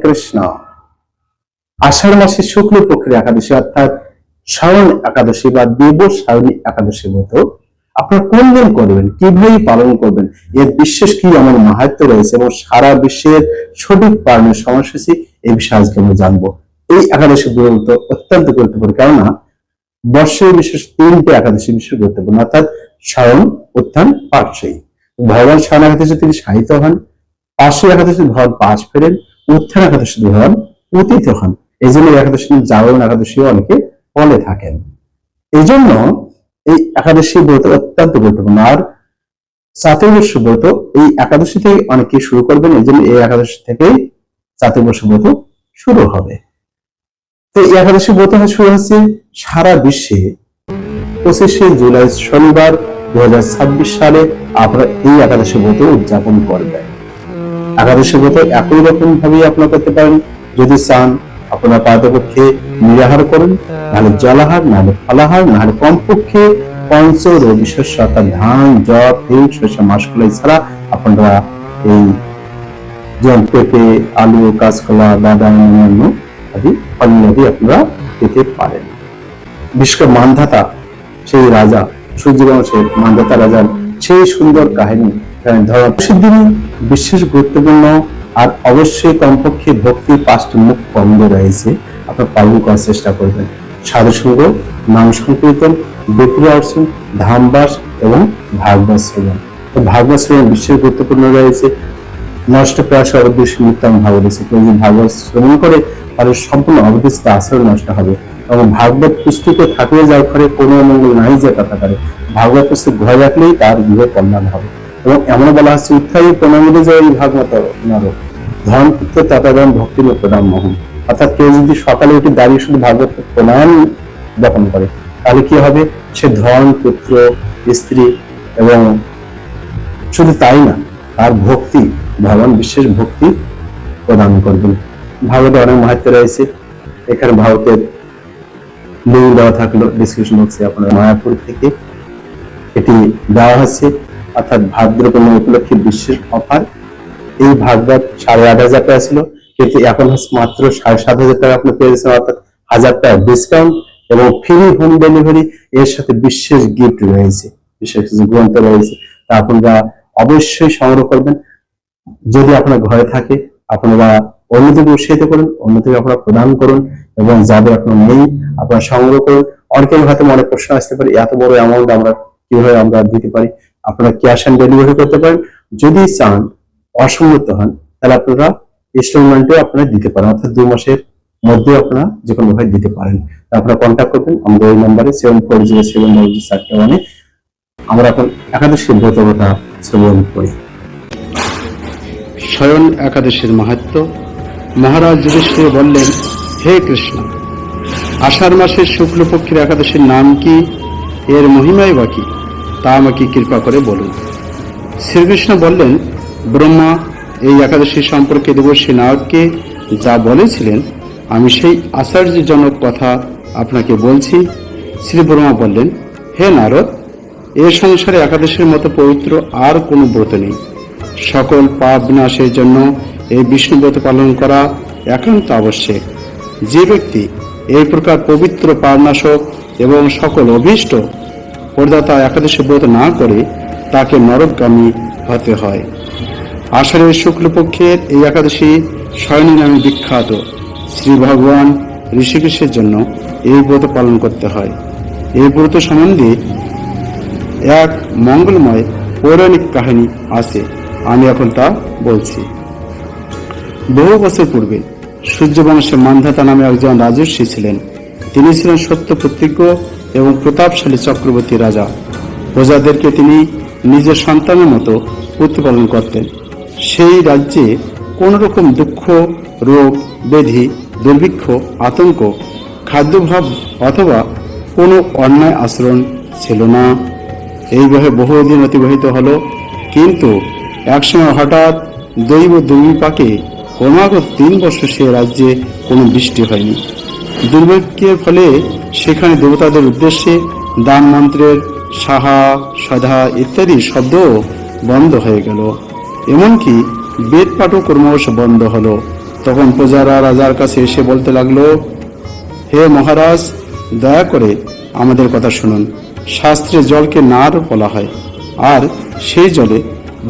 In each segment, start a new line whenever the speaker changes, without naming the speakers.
কৃষ্ণ। আষাঢ় মাসের শুক্লপক্ষের একাদশী অর্থাৎ শ্রাবণ একাদশী বা দেবশ্রাবণী একাদশী মতো আপনারা কোন দিন করবেন, কিভাবে পালন করবেন, এর বিশেষ কি এমন মাহাত্ম্য রয়েছে এবং সারা বিশ্বের সঠিক পালনের সময়সূচি এই বিষয়ে আজকে আমরা জানবো। এই একাদশী ব্রত অত্যন্ত গুরুত্বপূর্ণ, কেননা বর্ষের বিশেষ 3টে একাদশী বিশেষ গুরুত্বপূর্ণ, অর্থাৎ শ্রাবণ, উত্থান, পার্শ্বী। ভগবান শ্রাবণ একাদশী তিনি শায়িত হন, পার্শ্বী একাদশী ভগবান পাশ ফেরেন, উত্থান একাদশী ভগবান উত্থিত হন। এই জন্য একাদশী জাগরণ একাদশীও অনেকে বলে থাকেন। এই জন্য এই একাদশী ব্রত অত্যন্ত গুরুত্বপূর্ণ। আর চাতুর্বর্ষ ব্রত এই একাদশী থেকে অনেকে শুরু করবেন, এই জন্য এই একাদশী থেকেই চাতুর্বর্ষ ব্রত শুরু হবে। তো এই একাদশী ব্রত শুরু হচ্ছে সারা বিশ্বে 25শে জুলাই শনিবার 2026 সালে আপনারা এই একাদশী ব্রত উদযাপন করবেন। একাদশী ব্রত একই রকম ভাবে আপনারা করতে পারেন। যদি চান আপনারা পারতপক্ষে নিরাহার করুন, নাহলে জলাহার, নাহলে ফলাহার, নাহলে কমপক্ষে পঞ্চ রবি শস্য অর্থাৎ ধান, জব, তিল, শস্য, মাসকলাই ছাড়া আপনারা এই যেমন পেঁপে, আলু, কাঁচকলা, বাদাম, অন্যান্য আদি ফলমূলাদি আপনারা পেতে পারেন। বিশেষ করে মানধাতা সেই রাজা সূর্যবংশের মানধাতা রাজার সেই সুন্দর কাহিনী ধর্মসিদ্ধিনী বিশেষ গুরুত্বপূর্ণ। আর অবশ্যই কমপক্ষে ভক্তির 5টি মুখ বন্ধ রয়েছে, আপনার পালন করার চেষ্টা করবেন। সাধুসঙ্গ, নাম সংকীর্তন, বিক্রিয়া অর্জন, ধামবাস এবং ভাগবত শ্রবণ। ভাগবত শ্রবণ বিশেষ গুরুত্বপূর্ণ রয়েছে। নষ্ট প্রায় অবদেশ নিত্যাম ভাগবত, কেউ যদি ভাগবত শ্রবণ করে তাহলে সম্পূর্ণ অবদেশিত আচরণ নষ্ট হবে। এবং ভাগবত পুস্তকে থাকলে যার ঘরে কোনো মঙ্গল নাই যে কথা পারে, ভাগবত পুস্তক ঘরে রাখলেই তার গৃহে কল্যাণ হবে। এবং এমন বলা হচ্ছে উত্থায়ী প্রণামীতে যায় এই ভাগবত নরক ধন পুত্র তাতাদান ভক্তির প্রণাম মোহন। অর্থাৎ কেউ যদি সকালে উঠে দাঁড়িয়ে শুধু ভাগবত প্রণাম জ্ঞাপন করে তাহলে কি হবে, সে ধন, পুত্র, স্ত্রী এবং শুধু তাই না, তার ভক্তি, ভগবান বিশেষ ভক্তি প্রদান করবেন। ভাগবতে অনেক মাহাত্ম্য রয়েছে। এখানে ভারতের লিঙ্ক দেওয়া থাকলো ডিসক্রিপশন বক্সে, আপনার মায়াপুর থেকে এটি দেওয়া হচ্ছে। অর্থাৎ ভাদ্র পূর্ণিমা উপলক্ষে বিশেষ অফার। এই ভাগবত 8,500 টাকা ছিল, কিন্তু এখন হচ্ছে মাত্র 7,500 টাকা আপনি পেয়ে যাচ্ছেন, অর্থাৎ 1000 টাকা ডিসকাউন্ট এবং ফ্রি হোম ডেলিভারি। এর সাথে বিশেষ গিফট রয়েছে, বিশেষ কিছু গ্রন্থ রয়েছে, তা আপনারা অবশ্যই সংগ্রহ করবেন। যদি আপনার ঘরে থাকে আপনারা অন্যদিকে উৎসাহিত করুন, অন্যদিকে আপনারা প্রদান করুন এবং যাদের আপনার নেই আপনারা সংগ্রহ করুন। অনেকের হয়তো মনে প্রশ্ন আসতে পারে এত বড় অ্যামাউন্ট আমরা কিভাবে আমরা দিতে পারি। আপনারা ক্যাশ অন ডেলিভারি করতে পারেন। যদি চান অসম্মত হন তাহলে আপনারা ইনস্টলমেন্টে আপনারা দিতে পারেন, অর্থাৎ 2 মাসের মধ্যে আপনারা যে কোনো ভাবে দিতে পারেন। আপনারা কন্ট্যাক্ট করবেন আমাদের এই নাম্বারে 74077741। আমরা এখন একাদশী ব্রত কথা শ্রবণ করি।
স্বয়ং একাদশীর মাহাত্ম্য। মহারাজ যুধিষ্ঠির বললেন, হে কৃষ্ণ, আষাঢ় মাসের শুক্লপক্ষের একাদশীর নাম কি, এর মহিমাই বা কি, তা আমাকে কৃপা করে বলুন। শ্রীকৃষ্ণ বললেন, ব্রহ্মা এই একাদশী সম্পর্কে দেবর্ষী নারদকে যা বলেছিলেন আমি সেই আশ্চর্যজনক কথা আপনাকে বলছি। শ্রী ব্রহ্মা বললেন, হে নারদ, এ সংসারে একাদশীর মতো পবিত্র আর কোনো ব্রত নেই। সকল পাপ বিনাশের জন্য এই বিষ্ণু ব্রত পালন করা একান্ত আবশ্যক। যে ব্যক্তি এই প্রকার পবিত্র পাপনাশক এবং সকল অভীষ্ট প্রদাতা একাদশী ব্রত না করে তাকে নরকগামী হতে হয়। আষাঢ়ের শুক্লপক্ষের এই একাদশী শয়নী নামে বিখ্যাত। শ্রী ভগবান ঋষিকেশের জন্য এই ব্রত পালন করতে হয়। এই ব্রত সম্বন্ধে এক মঙ্গলময় পৌরাণিক কাহিনী আছে, আমি এখন তা বলছি। বহু বছর পূর্বে সূর্যবংশে মানধাতা নামে একজন রাজর্ষি ছিলেন। তিনি ছিলেন সত্য প্রতিজ্ঞ এবং প্রতাপশালী চক্রবর্তী রাজা। প্রজাদেরকে তিনি নিজের সন্তানের মতো প্রতিপালন করতেন। সেই রাজ্যে কোন রকম দুঃখ, রোগ, ব্যাধি, দুর্ভিক্ষ, আতঙ্ক, খাদ্যাভাব অথবা কোনো অন্যায় আচরণ ছিল না। এইভাবে বহুদিন অতিবাহিত হলো, কিন্তু একসময় হঠাৎ দৈব দুর্বিপাকে ক্রমাগত 3 বছর সে রাজ্যে কোনো বৃষ্টি হয়নি। দুর্ভিক্ষের ফলে সেখানে দেবতাদের উদ্দেশ্যে দান মন্ত্রের সাহা, সধা ইত্যাদি শব্দও বন্ধ হয়ে গেল। এমনকি বেদ পাঠও ক্রমশ বন্ধ হলো। তখন প্রজারা রাজার কাছে এসে বলতে লাগলো, হে মহারাজ, দয়া করে আমাদের কথা শুনুন। শাস্ত্রে জলকে নার বলা হয়, আর সেই জলে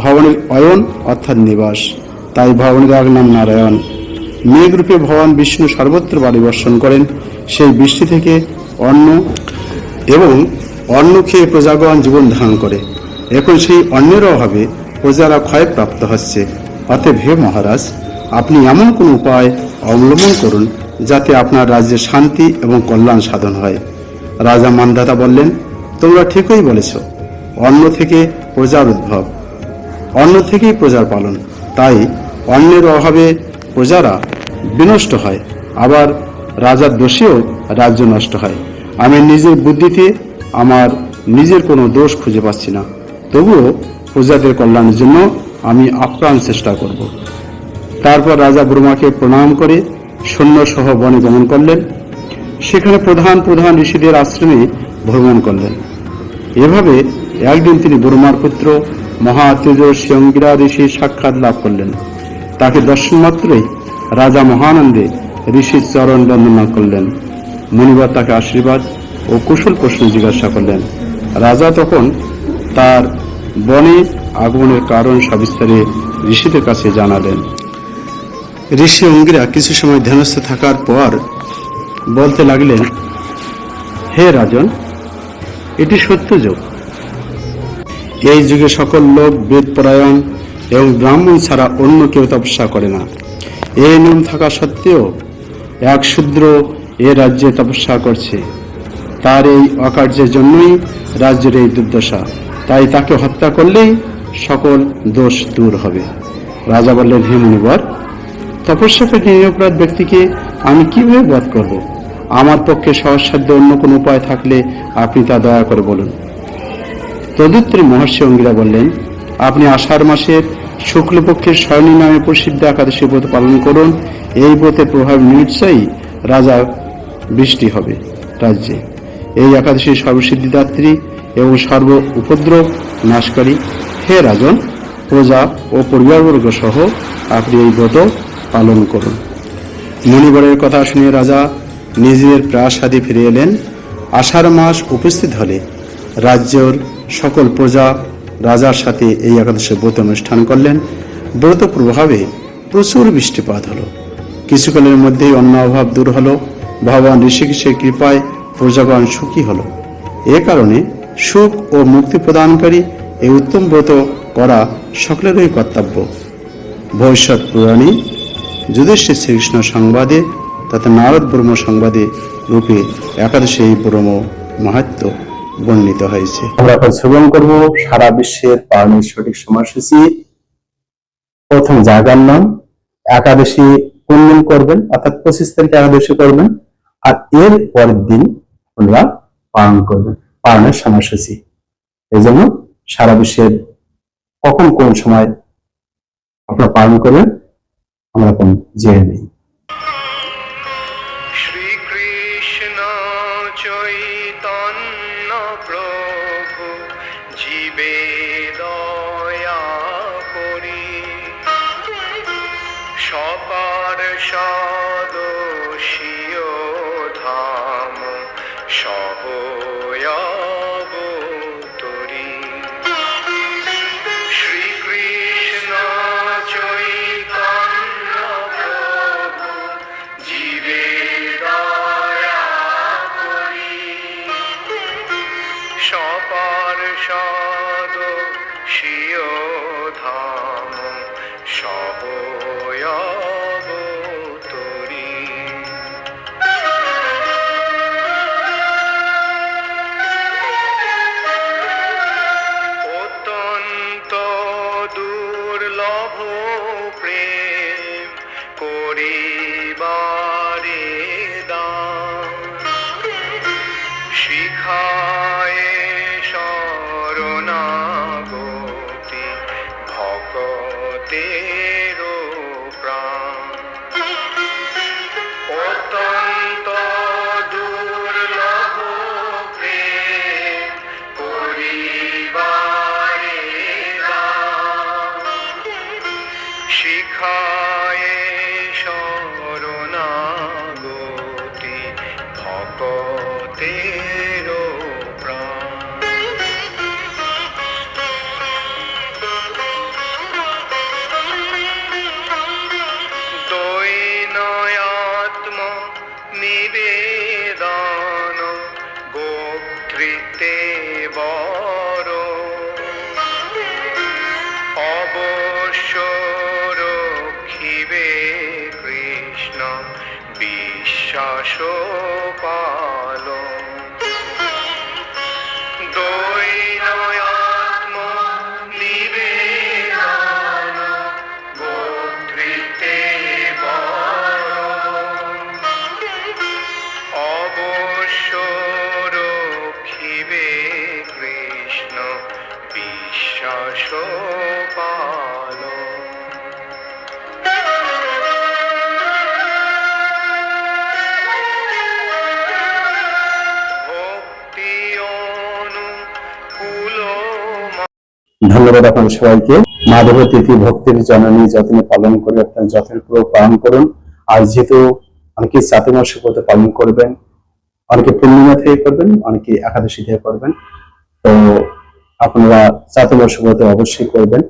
ভগবানের অয়ন অর্থাৎ নিবাস, তাই ভগবানের এক নাম নারায়ণ। মেঘরূপে ভগবান বিষ্ণু সর্বত্র বাড়ি বর্ষণ করেন। সেই বৃষ্টি থেকে অন্ন এবং অন্ন খেয়ে প্রজাগণ জীবন ধারণ করে। এখন সেই অন্যের অভাবে প্রজারা ক্ষয়প্রাপ্ত হচ্ছে। অতএব হে মহারাজ, আপনি এমন কোন উপায় অবলম্বন করুন যাতে আপনার রাজ্যে শান্তি এবং কল্যাণ সাধন হয়। রাজা মান্ধাতা বললেন, তোমরা ঠিকই বলেছ। অন্ন থেকে প্রজার উদ্ভব, অন্ন থেকেই প্রজার পালন, তাই অন্যের অভাবে প্রজারা বিনষ্ট হয়, আবার রাজার দোষেও রাজ্য নষ্ট হয়। আমি নিজের বুদ্ধিতে আমার নিজের কোনো দোষ খুঁজে পাচ্ছি না, তবুও প্রজাদের কল্যাণের জন্য আমি আপ্রাণ চেষ্টা করব। তারপর রাজা ব্রহ্মাকে প্রণাম করে সৈন্যসহ বনে গমন করলেন। সেখানে প্রধান প্রধান ঋষিদের আশ্রমে ভ্রমণ করলেন। এভাবে একদিন তিনি ব্রহ্মার পুত্র মহাতেজস্বী অঙ্গিরা ঋষির সাক্ষাৎ লাভ করলেন। তাকে দর্শন মাত্রই রাজা মহানন্দে ঋষির চরণ বন্দনা করলেন। মুনিবর তাকে আশীর্বাদ ও কুশল প্রশ্ন জিজ্ঞাসা করলেন। রাজা তখন তার বনে আগমনের কারণ সবিস্তারে ঋষিদের কাছে জানালেন। ঋষি অঙ্গিরা কিছু সময় ধ্যানস্থ থাকার পর বলতে লাগলেন, হে রাজন, এটি সত্য যুগ। এই যুগে সকল লোক বেদপরায়ণ এবং ব্রাহ্মণ ছাড়া অন্য কেউ তপস্যা করে না। এই নিয়ম থাকা সত্ত্বেও এক শূদ্র এ রাজ্যে তপস্যা করছে। তার এই অকার্যের জন্যই রাজ্যের এই দুর্দশা, তাই তাকে হত্যা করলেই সকল দোষ দূর হবে। রাজা বললেন, হে মুনিবর, তপস্যাকে নিরপরাধ ব্যক্তিকে আমি কিভাবে বধ করব? আমার পক্ষে সহজসাধ্য অন্য কোনো উপায় থাকলে আপনি তা দয়া করে বলুন। তদুত্তরে মহর্ষি অঙ্গিরা বললেন, আপনি আষাঢ় মাসের শুক্লপক্ষের শয়নী নামে প্রসিদ্ধ একাদশী ব্রত পালন করুন। এই ব্রতের প্রভাব নিশ্চয়ই রাজা বৃষ্টি হবে রাজ্যে। এই একাদশী সর্বসিদ্ধিদাত্রী এবং সর্ব উপদ্রব নাশকারী। হে রাজন, প্রজা ও পরিবারবর্গ সহ আপনি এই ব্রত পালন করুন। মুনিবরের কথা শুনে রাজা নিজের প্রাসাদে ফিরে এলেন। আষাঢ় মাস উপস্থিত হলে রাজ্যের সকল প্রজা রাজার সাথে এই একাদশী ব্রত অনুষ্ঠান করলেন। ব্রত প্রভাবে প্রচুর বৃষ্টিপাত হলো। কিছুকালের মধ্যেই অন্ন অভাব দূর হলো। ভগবান ঋষিকেশের কৃপায় প্রজাগণ সুখী হলো। এ কারণে সুখ ও মুক্তি প্রদানকারী এই উত্তম ব্রত করা সকলেরই কর্তব্য। ভবিষ্যৎ পুরাণে যুধিষ্ঠির শ্রীকৃষ্ণ সংবাদে তথা নারদ ব্রহ্ম সংবাদে রূপে একাদশী এই ব্রহ্ম মাহাত্ম্য বর্ণিত হয়েছে।
আমরা এখন শ্রবণ করব সারা বিশ্বের পালনের সঠিক সময়সূচি। প্রথম জায়গার নাম, একাদশী কোন দিন করবেন, অর্থাৎ 25 তারিখে একাদশী করবেন, আর এর পরের দিন আপনারা পালন করবেন, পালনের সময়সূচি। এই জন্য সারা বিশ্বের কখন কোন সময় আপনারা পালন করবেন আমরা এখন জেনে নিই।
শ্রীকৃষ্ণ চৈতন্য প্রভু জীবে দয়া করি, সপার সদস্যীয় ধাম সহয়াবতরি। শ্রীকৃষ্ণ চৈতন্য প্রভু জীবে দয়া করি, সপার সদস্যীয় ধাম সহয়াবতরি। অত্যন্ত দুর্লভ প্রেম করিবারে দান, শিখায়ে শরণাগতি ভক্তের প্রাণ। অত্যন্ত দুর্লভ প্রেম করিবারে দান, শিখায়ে কৃষ্ণ বিশ্বাস পালন দৈনয়াত্ম নিবেদন গোত্রিতে বরণ অবশ্য রক্ষিবে কৃষ্ণ বিশ্বাস পালন ভক্তি অনুকূল
ধন্যবাদ আপনাদের সবাইকে। মাধব তিথি ভক্তির জননী যত্নে পালন করে আপনার যত্নের পুরো পালন করুন। আর যেহেতু অনেকে চাতুর্মাস্য ব্রত পালন করবেন, অনেকে পূর্ণিমা থেকে করবেন, অনেকে একাদশী থেকে করবেন, তো আপনারা চাতুর্মাস্য ব্রত অবশ্যই করবেন।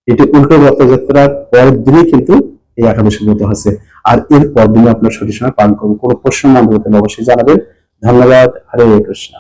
এটি উল্টো রথযাত্রার পরের দিনই কিন্তু এই একাদশী ব্রত হচ্ছে, আর এর পর দিনে আপনার সঠিক সময় পালন করুন। কোনো প্রশ্ন মনে হলে অবশ্যই জানাবেন। ধন্যবাদ। হরে কৃষ্ণ।